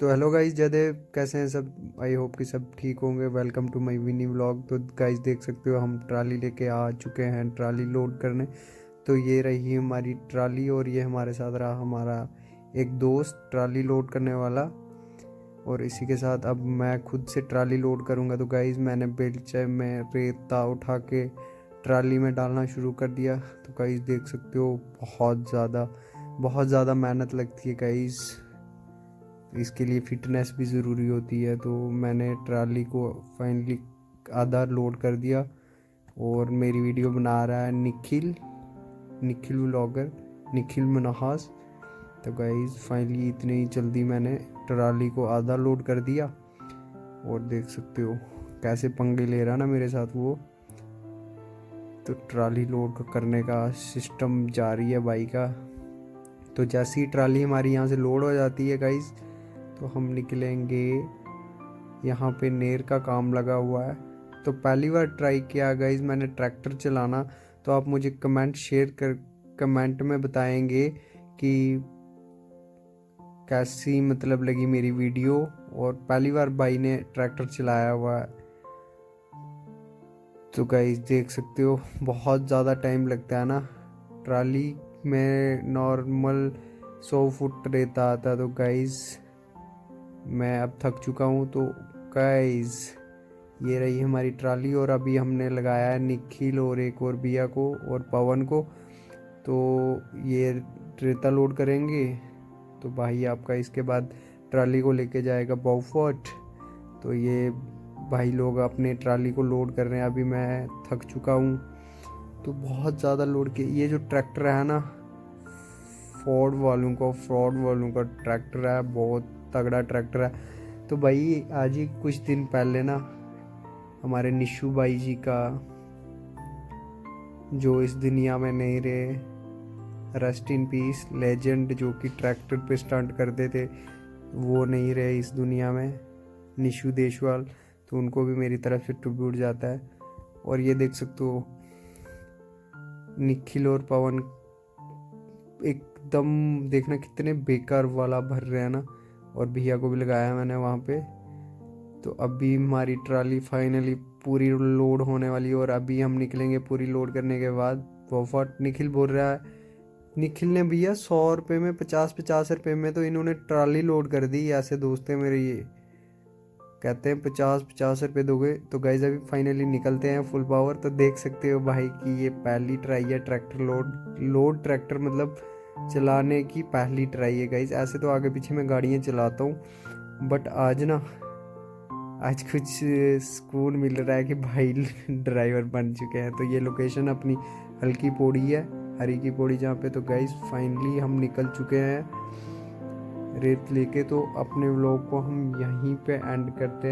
तो hello guys, Jaydev, कैसे हैं सब। आई होप कि सब ठीक होंगे। Welcome to my mini vlog. तो गाइस देख सकते हो हम ट्राली लेके आ चुके हैं ट्राली लोड करने। तो ये रही हमारी ट्राली और ये हमारे साथ रहा हमारा एक दोस्त ट्राली लोड करने वाला। और इसी के साथ अब मैं खुद से ट्राली लोड करूँगा। तो गाइस मैंने बेलचे में रेता उठा के ट्राली में डालना शुरू कर दिया। तो गाइस देख सकते हो बहुत ज़्यादा मेहनत लगती है गाइस। इसके लिए फिटनेस भी ज़रूरी होती है। तो मैंने ट्राली को फाइनली आधा लोड कर दिया और मेरी वीडियो बना रहा है निखिल व्लॉगर, निखिल मनहास। तो गाइस फाइनली इतने ही जल्दी मैंने ट्राली को आधा लोड कर दिया और देख सकते हो कैसे पंगे ले रहा ना मेरे साथ वो। तो ट्राली लोड करने का सिस्टम जारी है भाई का। तो जैसे ही ट्राली हमारी यहाँ से लोड हो जाती है गाइस, तो हम निकलेंगे। यहाँ पे नेर का काम लगा हुआ है। तो पहली बार ट्राई किया गाइस मैंने ट्रैक्टर चलाना। तो आप मुझे कमेंट में बताएंगे कि कैसी मतलब लगी मेरी वीडियो। और पहली बार भाई ने ट्रैक्टर चलाया हुआ है। तो गाइस देख सकते हो बहुत ज़्यादा टाइम लगता है ना। ट्राली में नॉर्मल 100 फुट रेता आता। तो गाइस मैं अब थक चुका हूँ। तो गाइस ये रही हमारी ट्राली और अभी हमने लगाया है निखिल और एक और भैया को और पवन को। तो ये रेता लोड करेंगे। तो भाई आपका इसके बाद ट्राली को लेके जाएगा बॉफोर्ट। तो ये भाई लोग अपने ट्राली को लोड कर रहे हैं। अभी मैं थक चुका हूँ। तो बहुत ज़्यादा लोड के ये जो ट्रैक्टर है ना, फोर्ड वालों का ट्रैक्टर है, बहुत तगड़ा ट्रैक्टर है। तो भाई आज ही कुछ दिन पहले ना हमारे निशु भाई जी का, जो इस दुनिया में नहीं रहे, रेस्ट इन पीस, लेजेंड जो कि ट्रैक्टर पे स्टंट करते थे, वो नहीं रहे इस दुनिया में, निशु देशवाल। तो उनको भी मेरी तरफ से ट्रिब्यूट जाता है। और ये देख सकते हो निखिल और पवन एकदम देखना कितने बेकार वाला भर रहे हैं ना। और भैया को भी लगाया मैंने वहाँ पे। तो अभी हमारी ट्राली फाइनली पूरी लोड होने वाली है और अभी हम निकलेंगे पूरी लोड करने के बाद। बहुत निखिल बोल रहा है, निखिल ने भैया 100 रुपये में 50 रुपये में तो इन्होंने ट्राली लोड कर दी। ऐसे दोस्त हैं मेरे ये, कहते हैं 50 रुपये दोगे। तो गाइस अभी फाइनली निकलते हैं फुल पावर। तो देख सकते हो भाई कि ये पहली ट्राई है ट्रैक्टर लोड ट्रैक्टर मतलब चलाने की पहली ट्राई है गाइस। ऐसे तो आगे पीछे मैं गाड़ियाँ चलाता हूँ, बट आज कुछ सुकून मिल रहा है कि भाई ड्राइवर बन चुके हैं। तो ये लोकेशन अपनी हल्की पौड़ी है, हरी की पौड़ी जहाँ पे। तो गाइस फाइनली हम निकल चुके हैं रेत लेके। तो अपने व्लॉग को हम यहीं पे एंड करते हैं।